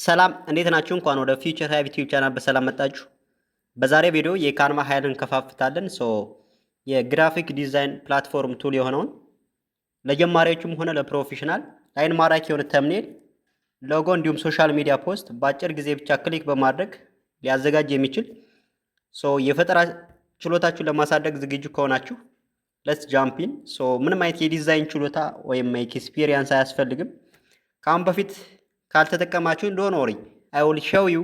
ሰላም እንዴት ናችሁ? እንኳን ወደ ፊውቸር ሃይብ ዩቲዩብ ቻናል በሰላም መጣችሁ። በዛሬ ቪዲዮ የካንቫ ኃይልን ከፋፍታለን። የግራፊክ ዲዛይን ፕላትፎርም ቱል የሆነውን ለጀማሪዎችም ሆነ ለፕሮፌሽናል ላይን ማራኪ የሆነ ተምኔል፣ ሎጎ እንዲሁም ሶሻል ሚዲያ ፖስት በአጭር ጊዜ ብቻ ክሊክ በማድረግ ሊያዘጋጅ የሚችል የፈጠራ ችሎታችሁን ለማሳደግ ዝግጁ ከሆናችሁ ሌትስ ጃምፕ ኢን። ምንም አይነት የዲዛይን ችሎታ ወይም ኤክስፒሪየንስ አያስፈልግም። ከአሁን በፊት ካልተጠቀማችሁ ዶንት ወሪ አይ ዊል ሾው ዩ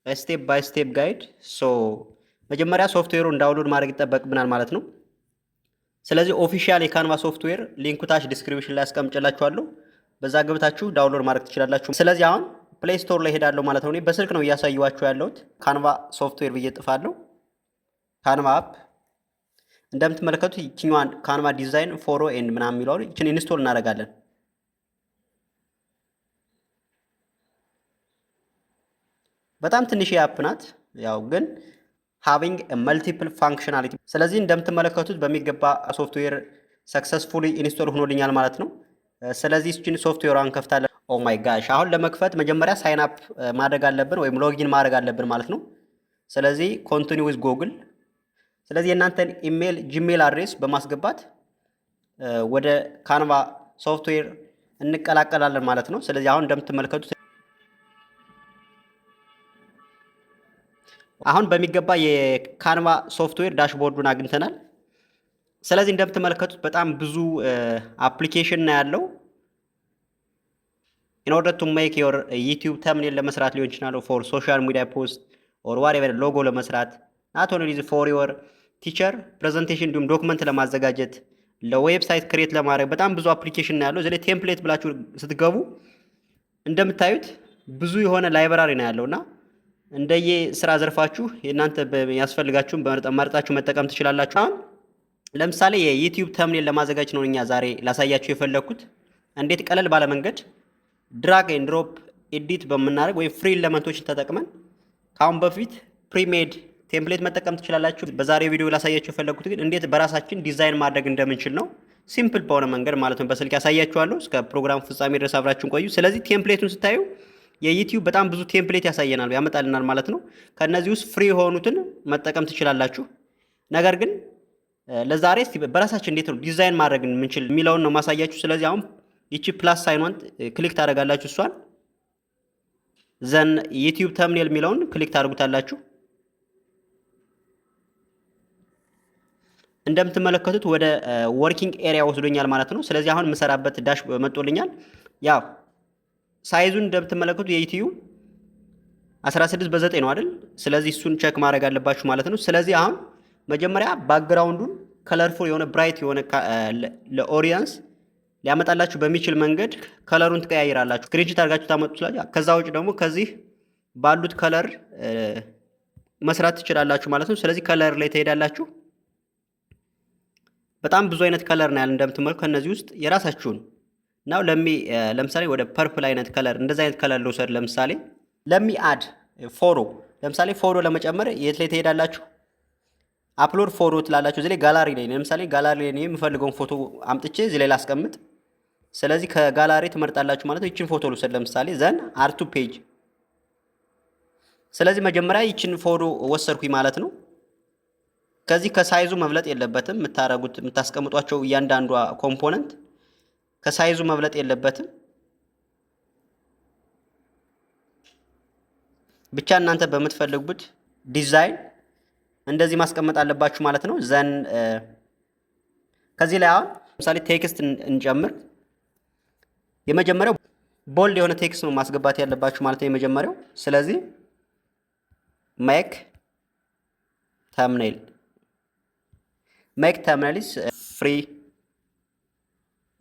ስቴፕ ባይ ስቴፕ ጋይድ። መጀመሪያ ሶፍትዌሩን ዳውንሎድ ማድረግ ይጠበቅብናል ማለት ነው። ስለዚህ ኦፊሻል የካንቫ ሶፍትዌር ሊንኩ ታች ዲስክሪፕሽን ላይ አስቀምጬላችኋለሁ። በዛ ገብታችሁ ዳውንሎድ ማድረግ ትችላላችሁ። ስለዚህ አሁን ፕሌይ ስቶር ላይ ሄዳለሁ ማለት ነው። እኔ በስልክ ነው እያሳየኋችሁ ያለሁት። ካንቫ ሶፍትዌር ብዬ ጥፋለሁ። ካንቫ አፕ እንደምትመለከቱት ይችኛዋን ካንቫ ዲዛይን ፎሮ ኤንድ ምናምን የሚለው ይችን ኢንስቶል እናደርጋለን። በጣም ትንሽ አፕ ናት፣ ያው ግን ሃቪንግ መልቲፕል ፋንክሽናሊቲ። ስለዚህ እንደምትመለከቱት በሚገባ ሶፍትዌር ሰክሰስፉሊ ኢንስቶል ሆኖልኛል ማለት ነው። ስለዚህ እቺን ሶፍትዌሯን ከፍታለን። ኦ ማይ ጋሽ፣ አሁን ለመክፈት መጀመሪያ ሳይን አፕ ማድረግ አለብን ወይም ሎጊን ማድረግ አለብን ማለት ነው። ስለዚህ ኮንቲኒው ዊዝ ጉግል። ስለዚህ የእናንተን ኢሜል ጂሜል አድሬስ በማስገባት ወደ ካንቫ ሶፍትዌር እንቀላቀላለን ማለት ነው። ስለዚህ አሁን እንደምትመለከቱት አሁን በሚገባ የካንቫ ሶፍትዌር ዳሽቦርዱን አግኝተናል። ስለዚህ እንደምትመለከቱት በጣም ብዙ አፕሊኬሽን ነው ያለው። in order to make your YouTube thumbnail ለመስራት ሊሆን ይችላል for social media post or whatever ሎጎ ለመስራት not only for your teacher presentation እንዲሁም ዶክመንት ለማዘጋጀት ለዌብሳይት ክሬት ለማድረግ በጣም ብዙ አፕሊኬሽን ነው ያለው። እዚህ ላይ ቴምፕሌት ብላችሁ ስትገቡ እንደምታዩት ብዙ የሆነ ላይብራሪ ነው ያለውና እንደየ ስራ ዘርፋችሁ እናንተ ያስፈልጋችሁን በመርጣችሁ መጠቀም ትችላላችሁ። አሁን ለምሳሌ የዩቲዩብ ተምኔል ለማዘጋጀት ነው እኛ ዛሬ ላሳያችሁ የፈለኩት እንዴት ቀለል ባለ መንገድ ድራግ ኤንድ ድሮፕ ኤዲት በመናደርግ ወይ ፍሪ ኤሌመንቶችን ተጠቅመን ካሁን በፊት ፕሪሜድ ቴምፕሌት መጠቀም ትችላላችሁ። በዛሬ ቪዲዮ ላሳያችሁ የፈለኩት ግን እንዴት በራሳችን ዲዛይን ማድረግ እንደምንችል ነው። ሲምፕል በሆነ መንገድ ማለት ነው። በስልክ ያሳያችኋለሁ። እስከ ፕሮግራም ፍጻሜ ድረስ አብራችሁን ቆዩ። ስለዚህ ቴምፕሌቱን ስታዩ የዩቲዩብ በጣም ብዙ ቴምፕሌት ያመጣልናል ማለት ነው። ከነዚህ ውስጥ ፍሪ የሆኑትን መጠቀም ትችላላችሁ። ነገር ግን ለዛሬ እስቲ በራሳችን እንዴት ነው ዲዛይን ማድረግ የምንችል የሚለውን ነው ማሳያችሁ። ስለዚህ አሁን ይቺ ፕላስ ሳይኗን ክሊክ ታደርጋላችሁ። እሷን ዘን ዩቲዩብ ተምኔል የሚለውን ክሊክ ታደርጉታላችሁ። እንደምትመለከቱት ወደ ወርኪንግ ኤሪያ ወስዶኛል ማለት ነው። ስለዚህ አሁን የምሰራበት ዳሽ መጥቶልኛል። ያው ሳይዙን እንደምትመለከቱት የዩቲዩብ 16 በ9 ነው አይደል? ስለዚህ እሱን ቼክ ማድረግ አለባችሁ ማለት ነው። ስለዚህ አሁን መጀመሪያ ባክግራውንዱን ከለርፉል የሆነ ብራይት የሆነ ለኦዲየንስ ሊያመጣላችሁ በሚችል መንገድ ከለሩን ትቀያይራላችሁ። ስክሪንሾት አድርጋችሁ ታመጡላችሁ። ከዛ ውጭ ደግሞ ከዚህ ባሉት ከለር መስራት ትችላላችሁ ማለት ነው። ስለዚህ ከለር ላይ ትሄዳላችሁ። በጣም ብዙ አይነት ከለር ነው ያለ እንደምትመለከቱ። ከነዚህ ውስጥ የራሳችሁን ናው ለምሳሌ ወደ ፐርፕል አይነት ከለር እንደዛ አይነት ከለር ልውሰድ። ለምሳሌ አድ ፎቶ ለምሳሌ ፎቶ ለመጨመር የት ላይ ትሄዳላችሁ? አፕሎድ ፎቶ ትላላችሁ። እዚህ ላይ ጋላሪ ላይ ለምሳሌ ጋላሪ ላይ የምፈልገውን ፎቶ አምጥቼ እዚህ ላይ ላስቀምጥ። ስለዚህ ከጋላሪ ትመርጣላችሁ ማለት ነው። ይችን ፎቶ ልውሰድ ለምሳሌ ዘን አርቱ ፔጅ። ስለዚህ መጀመሪያ ይችን ፎቶ ወሰድኩኝ ማለት ነው። ከዚህ ከሳይዙ መብለጥ የለበትም። የምታስቀምጧቸው እያንዳንዷ ኮምፖነንት ከሳይዙ መብለጥ የለበትም። ብቻ እናንተ በምትፈልጉት ዲዛይን እንደዚህ ማስቀመጥ አለባችሁ ማለት ነው። ዘን ከዚህ ላይ አሁን ለምሳሌ ቴክስት እንጨምር። የመጀመሪያው ቦልድ የሆነ ቴክስት ነው ማስገባት ያለባችሁ ማለት ነው የመጀመሪያው። ስለዚህ ሜክ ተምኔል ኢዝ ፍሪ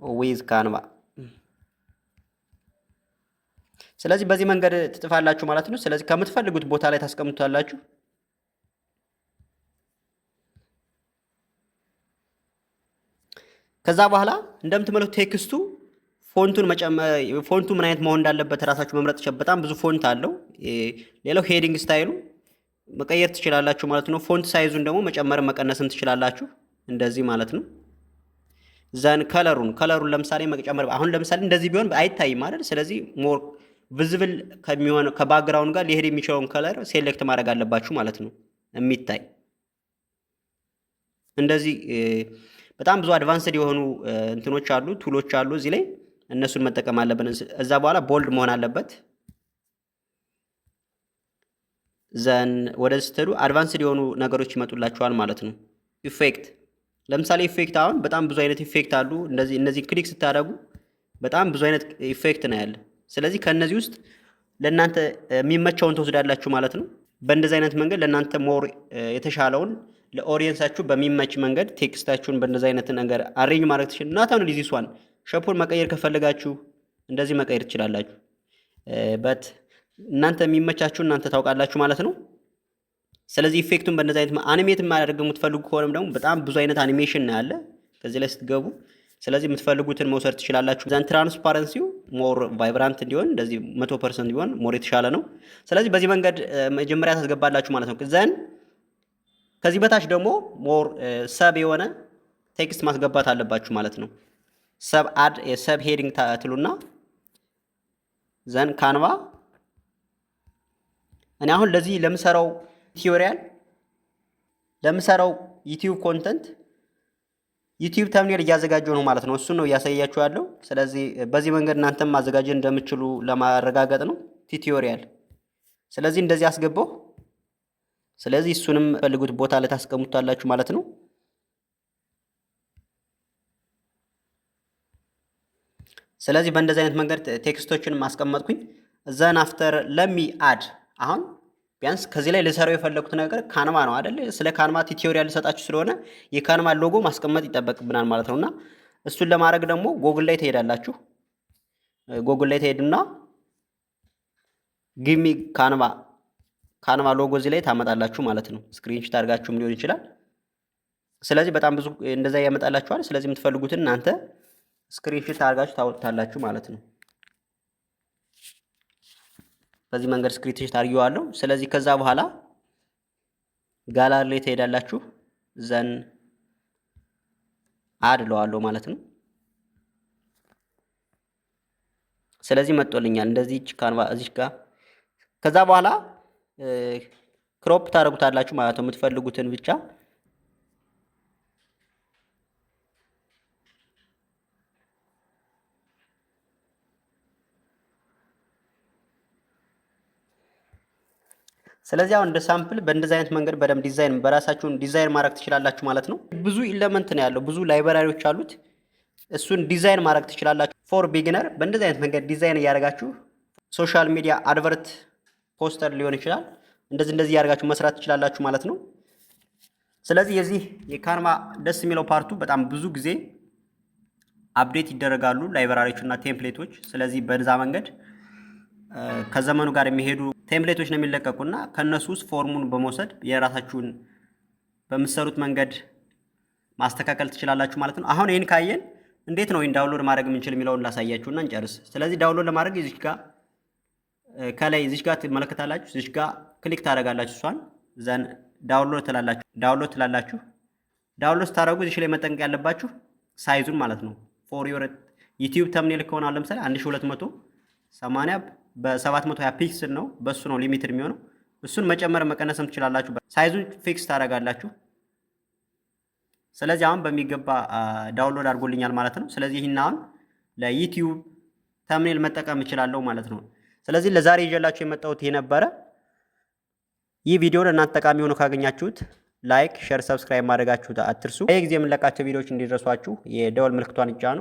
ዊዝ ካንቫ። ስለዚህ በዚህ መንገድ ትጥፋላችሁ ማለት ነው። ስለዚህ ከምትፈልጉት ቦታ ላይ ታስቀምጡታላችሁ። ከዛ በኋላ እንደምትመለከቱት ቴክስቱ ፎንቱ ምን አይነት መሆን እንዳለበት ራሳችሁ መምረጥ ይችላል። በጣም ብዙ ፎንት አለው። ሌላው ሄዲንግ ስታይሉ መቀየር ትችላላችሁ ማለት ነው። ፎንት ሳይዙን ደግሞ መጨመር መቀነስም ትችላላችሁ እንደዚህ ማለት ነው። ዘን ከለሩን ለምሳሌ መጨመር። አሁን ለምሳሌ እንደዚህ ቢሆን አይታይም አይደል? ስለዚህ ሞር ቪዚብል ከሚሆን ከባክግራውንድ ጋር ሊሄድ የሚችለውን ከለር ሴሌክት ማድረግ አለባችሁ ማለት ነው። የሚታይ እንደዚህ በጣም ብዙ አድቫንስድ የሆኑ እንትኖች አሉ፣ ቱሎች አሉ እዚህ ላይ እነሱን መጠቀም አለብን። እዛ በኋላ ቦልድ መሆን አለበት። ዘን ወደዚህ ስትሄዱ አድቫንስድ የሆኑ ነገሮች ይመጡላችኋል ማለት ነው። ኢፌክት ለምሳሌ ኢፌክት አሁን በጣም ብዙ አይነት ኢፌክት አሉ። እነዚህ ክሊክ ስታደርጉ በጣም ብዙ አይነት ኢፌክት ነው ያለ። ስለዚህ ከነዚህ ውስጥ ለእናንተ የሚመቸውን ትወስዳላችሁ ማለት ነው። በእንደዚህ አይነት መንገድ ለእናንተ ሞር የተሻለውን ለኦዲየንሳችሁ በሚመች መንገድ ቴክስታችሁን በእንደዚህ አይነት ነገር አሬንጅ ማድረግ ትችላላችሁ። እናታውን ዲዚስ ዋን ሸፑን መቀየር ከፈለጋችሁ እንደዚህ መቀየር ትችላላችሁ። በት እናንተ የሚመቻችሁ እናንተ ታውቃላችሁ ማለት ነው። ስለዚህ ኢፌክቱን በእንደዚህ አይነት አኒሜት ማድረግ የምትፈልጉ ከሆነም ደግሞ በጣም ብዙ አይነት አኒሜሽን ነው ያለ ከዚህ ላይ ስትገቡ። ስለዚህ የምትፈልጉትን መውሰድ ትችላላችሁ። ዘን ትራንስፓረንሲው ሞር ቫይብራንት እንዲሆን እንደዚህ 100% ቢሆን ሞር የተሻለ ነው። ስለዚህ በዚህ መንገድ መጀመሪያ ታስገባላችሁ ማለት ነው። ዘን ከዚህ በታች ደግሞ ሞር ሰብ የሆነ ቴክስት ማስገባት አለባችሁ ማለት ነው። ሰብ አድ የሰብ ሄዲንግ ትሉና ዘን ካንቫ እኔ አሁን ለዚህ ለምሰራው ቲዩቶሪያል ለምሰራው ዩቲዩብ ኮንተንት ዩቲዩብ ተምኔል እያዘጋጀው ነው ማለት ነው። እሱን ነው እያሳያችሁ ያለው። ስለዚህ በዚህ መንገድ እናንተም ማዘጋጀት እንደምትችሉ ለማረጋገጥ ነው ቲዩቶሪያል። ስለዚህ እንደዚህ አስገባው። ስለዚህ እሱንም ፈልጉት ቦታ ላይ ታስቀምጡታላችሁ ማለት ነው። ስለዚህ በእንደዚህ አይነት መንገድ ቴክስቶችን ማስቀመጥኩኝ። ዘን አፍተር ለሚ አድ አሁን ቢያንስ ከዚህ ላይ ልሰራው የፈለኩት ነገር ካንቫ ነው አይደል? ስለ ካንቫ ቲዩቶሪያል ልሰጣችሁ ስለሆነ የካንቫ ሎጎ ማስቀመጥ ይጠበቅብናል ማለት ነውና እሱን ለማድረግ ደግሞ ጎግል ላይ ትሄዳላችሁ። ጎግል ላይ ትሄዱና ጊሚ ካንቫ ሎጎ እዚህ ላይ ታመጣላችሁ ማለት ነው። ስክሪንሾት አድርጋችሁም ሊሆን ይችላል። ስለዚህ በጣም ብዙ እንደዛ ያመጣላችኋል። ስለዚህ የምትፈልጉትን እናንተ ስክሪንሾት አድርጋችሁ ታወጣላችሁ ማለት ነው። በዚህ መንገድ ስክሪንሾት አድርጌዋለሁ። ስለዚህ ከዛ በኋላ ጋላሪ ላይ ትሄዳላችሁ። ዘን አድ ለዋለሁ ማለት ነው። ስለዚህ መጥቶልኛል እንደዚህ ካንቫ እዚህ ጋር። ከዛ በኋላ ክሮፕ ታደርጉታላችሁ ማለት ነው የምትፈልጉትን ብቻ። ስለዚህ አሁን እንደ ሳምፕል በእንደዚህ አይነት መንገድ በደንብ ዲዛይን በራሳችሁን ዲዛይን ማድረግ ትችላላችሁ ማለት ነው። ብዙ ኢለመንት ነው ያለው፣ ብዙ ላይብራሪዎች አሉት። እሱን ዲዛይን ማድረግ ትችላላችሁ። ፎር ቢጊነር በእንደዚህ አይነት መንገድ ዲዛይን እያደረጋችሁ ሶሻል ሚዲያ አድቨርት ፖስተር ሊሆን ይችላል እንደዚህ እያደረጋችሁ መስራት ትችላላችሁ ማለት ነው። ስለዚህ የዚህ የካንቫ ደስ የሚለው ፓርቱ በጣም ብዙ ጊዜ አፕዴት ይደረጋሉ ላይብራሪዎችና ቴምፕሌቶች። ስለዚህ በዛ መንገድ ከዘመኑ ጋር የሚሄዱ ቴምፕሌቶች ነው የሚለቀቁና ከነሱ ውስጥ ፎርሙን በመውሰድ የራሳችሁን በምትሰሩት መንገድ ማስተካከል ትችላላችሁ ማለት ነው። አሁን ይህን ካየን እንዴት ነው ይህን ዳውንሎድ ማድረግ የምንችል የሚለውን ላሳያችሁና እንጨርስ። ስለዚህ ዳውንሎድ ለማድረግ እዚህ ጋር ከላይ እዚህ ጋር ትመለከታላችሁ። እዚህ ጋር ክሊክ ታደርጋላችሁ። እሷን ዘን ዳውንሎድ ትላላችሁ። ዳውንሎድ ስታደርጉ እዚህ ላይ መጠንቀቅ ያለባችሁ ሳይዙን ማለት ነው። ፎር ዮር ዩቲዩብ ተምኔል ከሆነ ለምሳሌ 1280 በ720 ፒክስል ነው። በሱ ነው ሊሚትድ የሚሆነው። እሱን መጨመር መቀነስም ትችላላችሁ። ሳይዙን ፊክስ ታደርጋላችሁ። ስለዚህ አሁን በሚገባ ዳውንሎድ አድርጎልኛል ማለት ነው። ስለዚህ ይህን አሁን ለዩቲዩብ ተምኔል መጠቀም እችላለሁ ማለት ነው። ስለዚህ ለዛሬ ይዤላችሁ የመጣሁት ይሄ ነበረ። ይህ ቪዲዮ ለእናንተ ጠቃሚ ሆኖ ካገኛችሁት ላይክ፣ ሼር፣ ሰብስክራይብ ማድረጋችሁ አትርሱ። በየጊዜ የምንለቃቸው ቪዲዮዎች እንዲደርሷችሁ የደወል ምልክቷን ይጫኑ።